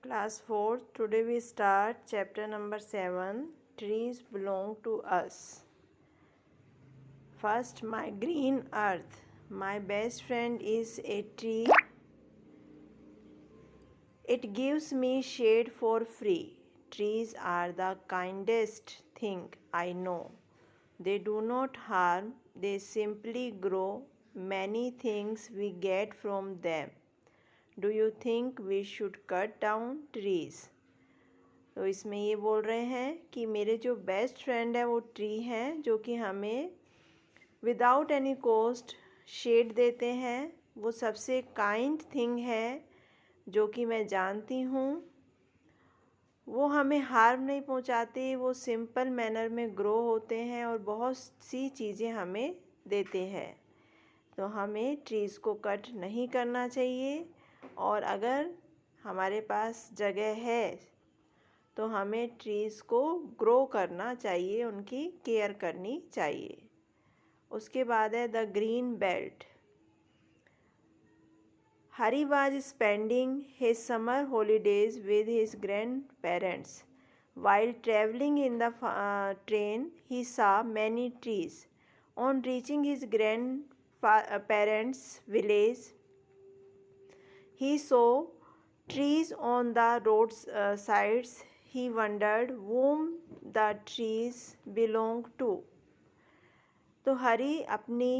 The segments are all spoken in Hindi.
Class 4, today we start chapter number 7, Trees Belong to Us. First, my green earth. My best friend is a tree. It gives me shade for free. Trees are the kindest thing I know. They do not harm, they simply grow. Many things we get from them. Do you think we should cut down trees? तो इसमें ये बोल रहे हैं कि मेरे जो बेस्ट फ्रेंड है वो ट्री हैं जो कि हमें विदाउट एनी कॉस्ट शेड देते हैं। वो सबसे काइंड थिंग है जो कि मैं जानती हूँ। वो हमें हार्म नहीं पहुँचाते, वो सिंपल मैनर में ग्रो होते हैं और बहुत सी चीज़ें हमें देते हैं। तो हमें ट्रीज़ को कट नहीं करना चाहिए और अगर हमारे पास जगह है तो हमें ट्रीज़ को ग्रो करना चाहिए, उनकी केयर करनी चाहिए। उसके बाद है the green belt. Hari was spending his summer holidays with his grand parents. While traveling in the train, he saw many trees. On reaching his grandparents' village, he saw trees on the roadsides. He wondered whom the trees belonged to. तो हरी अपनी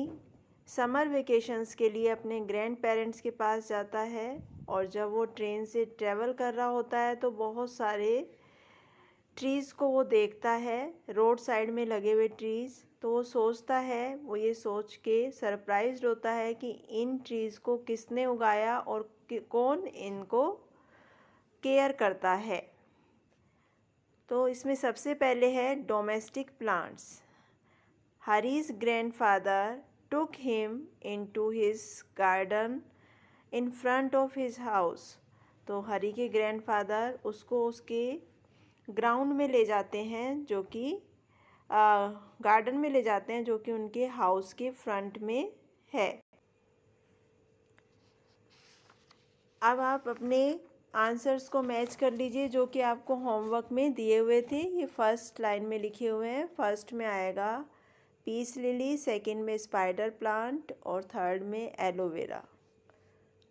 समर वेकेशंस के लिए अपने ग्रैंड पेरेंट्स के पास जाता है और जब वो ट्रेन से ट्रैवल कर रहा होता है तो बहुत सारे ट्रीज़ को वो देखता है, रोड साइड में लगे हुए ट्रीज़। तो वो सोचता है, वो ये सोच के सरप्राइज्ड होता है कि इन ट्रीज़ को किसने उगाया और कौन इनको केयर करता है। तो इसमें सबसे पहले है domestic plants. Hari's grandfather took him into his garden in front of his house. तो हरी के ग्रैंडफादर उसको उसके ग्राउंड में ले जाते हैं जो कि गार्डन में ले जाते हैं जो कि उनके हाउस के फ्रंट में है। अब आप अपने आंसर्स को मैच कर लीजिए जो कि आपको होमवर्क में दिए हुए थे। ये फर्स्ट लाइन में लिखे हुए हैं। फर्स्ट में आएगा पीस लिली, सेकंड में स्पाइडर प्लांट और थर्ड में aloe vera.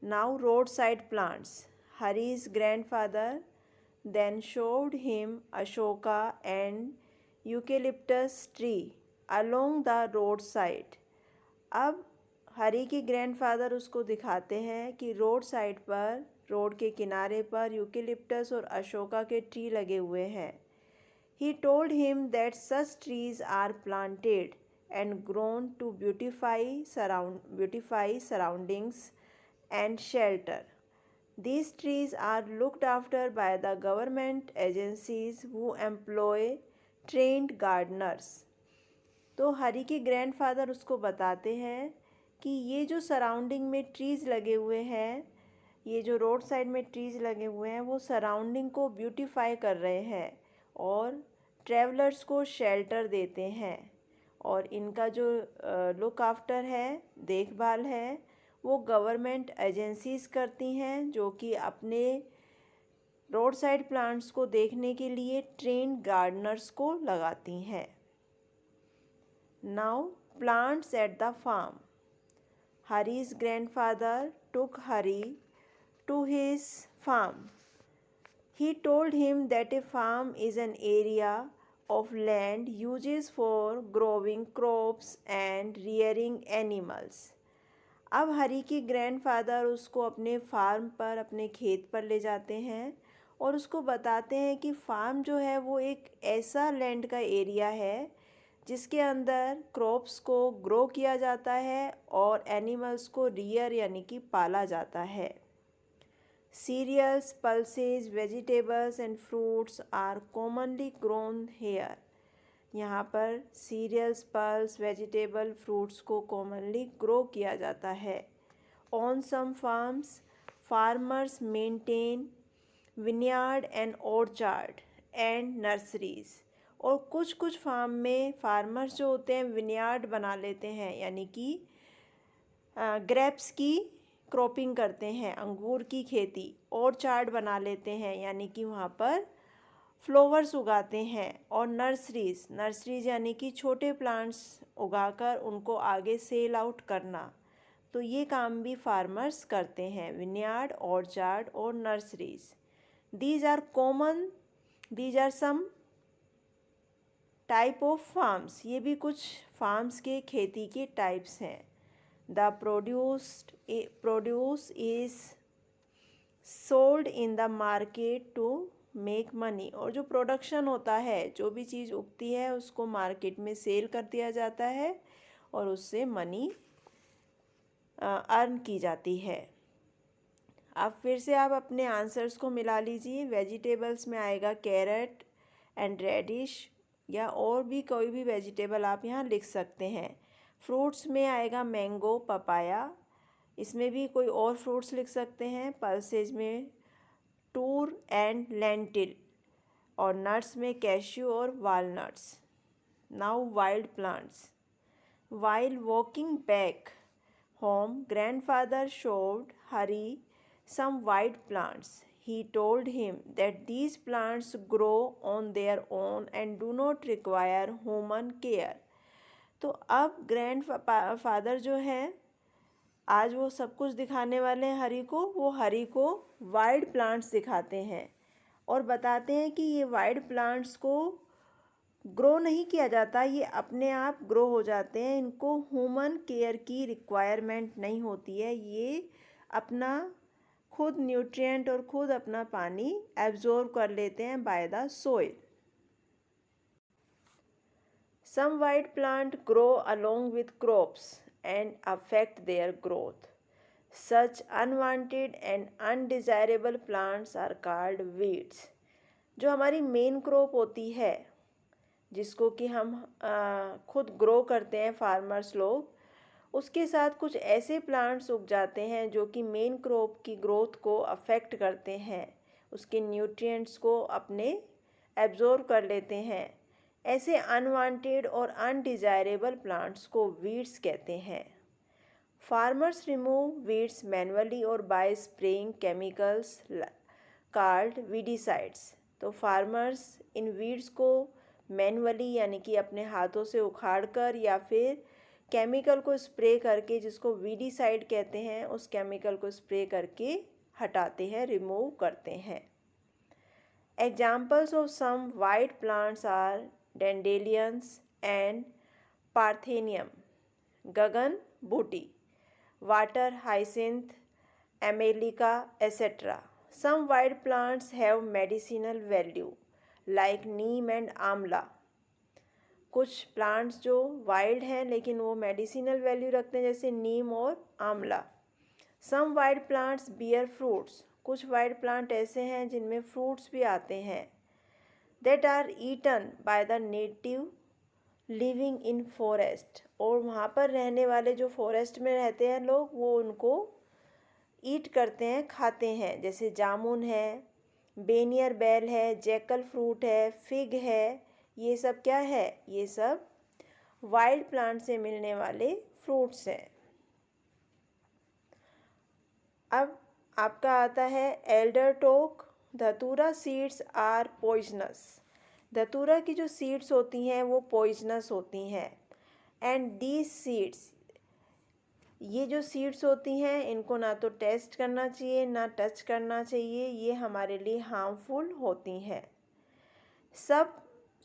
Now road side plants. Hari's grandfather then showed him Ashoka and eucalyptus tree along the roadside. अब हरी के ग्रैंडफादर उसको दिखाते हैं कि रोड साइड पर, रोड के किनारे पर यूकेलिप्टस और अशोका के ट्री लगे हुए हैं। He told him that such trees are planted and grown to beautify surroundings and shelter. These trees are looked after by the government agencies who employ trained gardeners. तो हरी के ग्रैंडफादर उसको बताते हैं कि ये जो सराउंडिंग में ट्रीज़ लगे हुए हैं, ये जो रोड साइड में ट्रीज़ लगे हुए हैं, वो सराउंडिंग को ब्यूटीफाई कर रहे हैं और ट्रैवलर्स को शेल्टर देते हैं। और इनका जो लुक आफ्टर है, देखभाल है, वो गवर्नमेंट एजेंसीज करती हैं जो कि अपने रोड साइड प्लांट्स को देखने के लिए ट्रेन्ड गार्डनर्स को लगाती हैं। Now plants at the farm. Hari's grandfather took Hari to his farm. He told him that a farm is an area of land used for growing crops and rearing animals. अब हरी के ग्रैंडफादर उसको अपने फार्म पर, अपने खेत पर ले जाते हैं और उसको बताते हैं कि फार्म जो है वो एक ऐसा लैंड का एरिया है जिसके अंदर क्रॉप्स को ग्रो किया जाता है और एनिमल्स को रियर यानी कि पाला जाता है। Cereals, pulses, vegetables and fruits are commonly grown here. यहाँ पर सीरियल्स, पल्स, वेजिटेबल, फ्रूट्स को कॉमनली ग्रो किया जाता है। On some farms farmers maintain vineyard and orchard and nurseries. और कुछ फार्म में फार्मर्स जो होते हैं विनयार्ड बना लेते हैं, यानी कि ग्रेप्स की क्रॉपिंग करते हैं, अंगूर की खेती, ऑर्चार्ड बना लेते हैं यानी कि वहाँ पर फ्लावर्स उगाते हैं, और नर्सरीज यानी कि छोटे प्लांट्स उगाकर उनको आगे सेल आउट करना, तो ये काम भी फार्मर्स करते हैं। विनयार्ड, ऑर्चार्ड और nurseries, these are some type of farms, ये भी कुछ फार्म्स के खेती के टाइप्स हैं। The produce is sold in the market to make money, और जो प्रोडक्शन होता है, जो भी चीज़ उगती है उसको मार्केट में सेल कर दिया जाता है और उससे मनी अर्न की जाती है। अब फिर से आप अपने आंसर्स को मिला लीजिए। वेजिटेबल्स में आएगा कैरेट एंड रेडिश, या और भी कोई भी वेजिटेबल आप यहाँ लिख सकते हैं। फ्रूट्स में आएगा मैंगो, पपाया, इसमें भी कोई और फ्रूट्स लिख सकते हैं। पल्सेज में टूर एंड लेंटिल, और नट्स में कैश्यू और walnuts. Now wild plants. While walking back home, grandfather showed Hari some wild plants. He told him that these plants grow on their own and do not require human care. तो अब ग्रैंडफादर जो है, आज वो सब कुछ दिखाने वाले हैं हरी को। वो हरी को वाइल्ड प्लांट्स दिखाते हैं और बताते हैं कि ये वाइल्ड प्लांट्स को ग्रो नहीं किया जाता, ये अपने आप ग्रो हो जाते हैं, इनको ह्यूमन केयर की रिक्वायरमेंट नहीं होती है, ये अपना खुद न्यूट्रिएंट और खुद अपना पानी एब्जॉर्ब कर लेते हैं by the soil. Some wild plant grow along with crops and affect their growth. Such unwanted and undesirable plants are called weeds. जो हमारी मेन क्रॉप होती है, जिसको कि हम खुद ग्रो करते हैं फार्मर्स लोग, उसके साथ कुछ ऐसे प्लांट्स उग जाते हैं जो कि मेन क्रॉप की ग्रोथ को अफेक्ट करते हैं, उसके न्यूट्रिएंट्स को अपने एब्जॉर्ब कर लेते हैं। ऐसे अनवांटेड और अनडिजायरेबल प्लांट्स को वीड्स कहते हैं। फार्मर्स रिमूव वीड्स मैनुअली और bye spraying chemicals called weedicides. तो फार्मर्स इन वीड्स को मैनुअली यानी कि अपने हाथों से उखाड़कर या फिर केमिकल को स्प्रे करके, जिसको वीडिसाइड कहते हैं, उस केमिकल को स्प्रे करके हटाते हैं, रिमूव करते हैं। Examples of some wild plants are dandelions and parthenium, गगन बूटी, water hyacinth, emblica, etcetera. Some wild plants have medicinal value like neem and amla. कुछ प्लांट्स जो वाइल्ड हैं लेकिन वो मेडिसिनल वैल्यू रखते हैं, जैसे नीम और आंवला। Some wild plants bear fruits. कुछ वाइल्ड प्लांट ऐसे हैं जिनमें फ्रूट्स भी आते हैं। That are eaten by the native living in forest. और वहाँ पर रहने वाले जो फॉरेस्ट में रहते हैं लोग, वो उनको ईट करते हैं, खाते हैं। जैसे जामुन है, बेनियर बेल है, जैकल फ्रूट है, फिग है, ये सब क्या है? ये सब वाइल्ड प्लांट से मिलने वाले फ्रूट्स हैं। अब आपका आता है एल्डर टोक। धतूरा सीड्स आर पॉइजनस। धतूरा की जो सीड्स होती हैं वो पॉइजनस होती हैं। एंड दीज सीड्स, ये जो सीड्स होती हैं, इनको ना तो टेस्ट करना चाहिए ना टच करना चाहिए, ये हमारे लिए हार्मफुल होती हैं।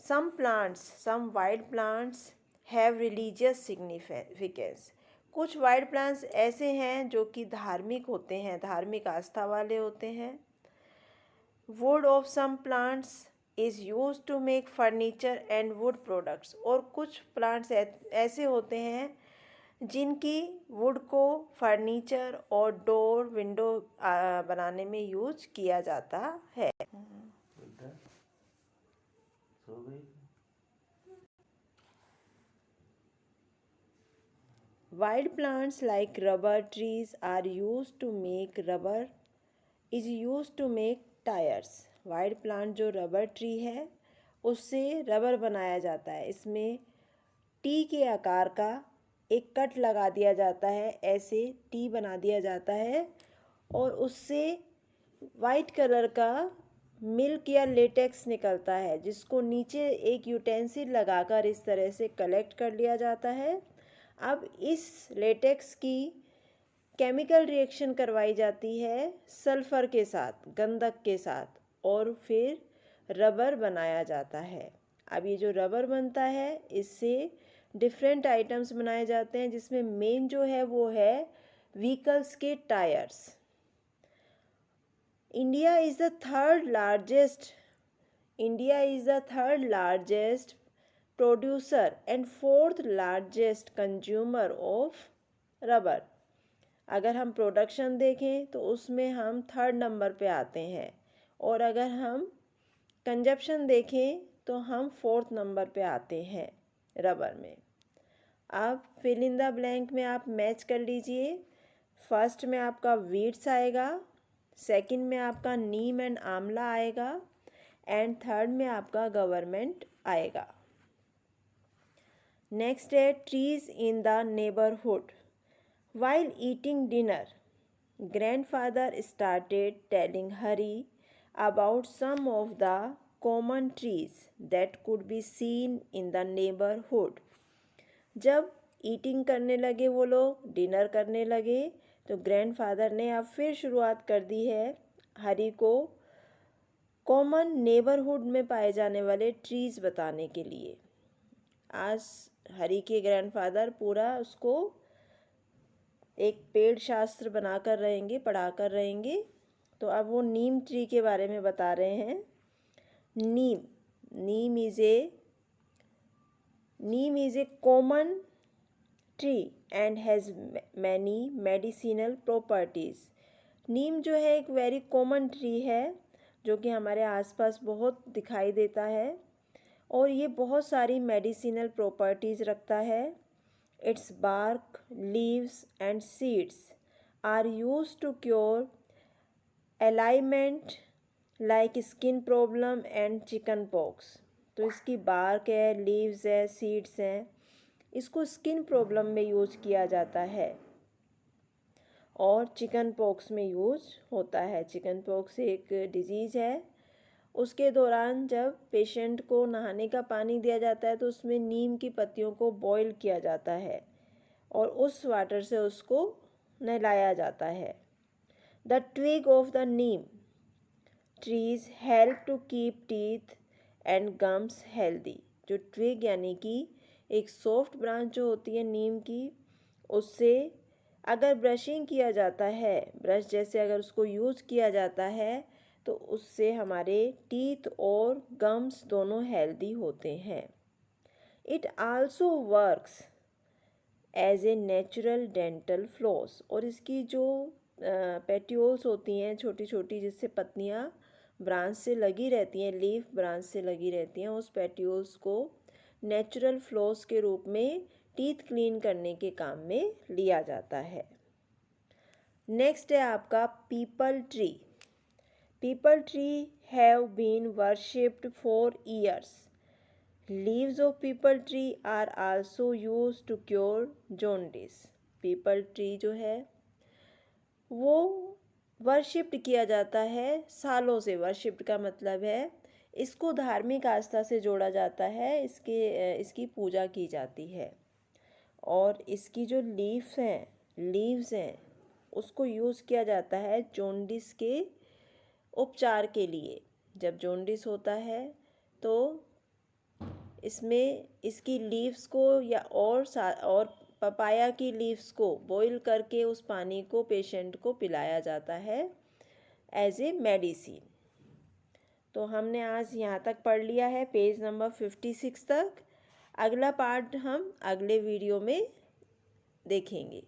Some plants, some wild plants have religious significance. कुछ वाइल्ड प्लांट्स ऐसे हैं जो कि धार्मिक होते हैं, धार्मिक आस्था वाले होते हैं। Wood of some plants is use to make furniture and wood products. और कुछ प्लांट्स ऐसे होते हैं जिनकी वुड को फर्नीचर और डोर विंडो बनाने में यूज किया जाता है। Wild plants like rubber trees are used to make tires. Wild plant जो रबर ट्री है उससे रबर बनाया जाता है। इसमें टी के आकार का एक कट लगा दिया जाता है, ऐसे टी बना दिया जाता है और उससे वाइट कलर का मिल्क या लेटेक्स निकलता है, जिसको नीचे एक यूटेंसिल लगाकर इस तरह से कलेक्ट कर लिया जाता है। अब इस लेटेक्स की केमिकल रिएक्शन करवाई जाती है सल्फ़र के साथ, गंधक के साथ, और फिर रबर बनाया जाता है। अब ये जो रबर बनता है इससे डिफरेंट आइटम्स बनाए जाते हैं, जिसमें मेन जो है वो है व्हीकल्स के tyres. India is the third largest producer and fourth largest consumer of rubber. अगर हम प्रोडक्शन देखें तो उसमें हम थर्ड नंबर पे आते हैं, और अगर हम कंजप्शन देखें तो हम फोर्थ नंबर पे आते हैं रबर में। अब फिल इन द ब्लैंक में आप मैच कर लीजिए। फर्स्ट में आपका वीट्स आएगा, सेकंड में आपका नीम एंड आंवला आएगा, एंड थर्ड में आपका गवर्नमेंट आएगा। नेक्स्ट है trees in the neighbourhood. While eating dinner, grandfather started telling Hari about some of the common trees that could be seen in the neighborhood. जब ईटिंग करने लगे वो लोग, डिनर करने लगे, तो ग्रैंडफादर ने अब फिर शुरुआत कर दी है हरी को कॉमन नेबरहुड में पाए जाने वाले ट्रीज बताने के लिए। आज हरी के ग्रैंडफादर पूरा उसको एक पेड़ शास्त्र बनाकर रहेंगे, पढ़ाकर रहेंगे। तो अब वो नीम ट्री के बारे में बता रहे हैं। Neem is a common tree and has many medicinal properties. Neem जो है एक वेरी कॉमन ट्री है, जो कि हमारे आसपास बहुत दिखाई देता है, और ये बहुत सारी मेडिसिनल प्रॉपर्टीज़ रखता है। Its bark, leaves and seeds are used to cure ailment like skin problem and chicken pox. तो इसकी bark है, leaves है, seeds हैं, इसको skin problem में यूज़ किया जाता है और चिकन पॉक्स में यूज़ होता है। चिकन पॉक्स एक डिजीज़ है, उसके दौरान जब पेशेंट को नहाने का पानी दिया जाता है तो उसमें नीम की पत्तियों को बॉईल किया जाता है और उस वाटर से उसको नहलाया जाता है। The twig of the neem trees help to keep teeth and gums healthy. जो ट्विग यानी कि एक सॉफ्ट ब्रांच जो होती है नीम की, उससे अगर ब्रशिंग किया जाता है, ब्रश जैसे अगर उसको यूज़ किया जाता है, तो उससे हमारे टीथ और गम्स दोनों हेल्दी होते हैं। It also works as a natural dental floss. और इसकी जो पेट्यूल्स होती हैं छोटी छोटी, जिससे पत्तियाँ ब्रांच से लगी रहती हैं, लीफ ब्रांच से लगी रहती हैं, उस पेट्यूल्स को नेचुरल फ्लॉस के रूप में टीथ क्लीन करने के काम में लिया जाता है। नेक्स्ट है आपका people tree. People tree have been worshipped for years. Leaves of people tree are also used to cure jaundice. People tree जो है वो वर्शिप्ड किया जाता है सालों से। वर्शिप्ड का मतलब है इसको धार्मिक आस्था से जोड़ा जाता है, इसकी पूजा की जाती है, और इसकी जो लीव्स हैं उसको यूज़ किया जाता है जॉन्डिस के उपचार के लिए। जब जॉन्डिस होता है तो इसमें इसकी लीव्स को या और पपाया की लीव्स को बॉईल करके उस पानी को पेशेंट को पिलाया जाता है एज ए मेडिसिन। तो हमने आज यहाँ तक पढ़ लिया है, पेज नंबर 56 तक। अगला पार्ट हम अगले वीडियो में देखेंगे।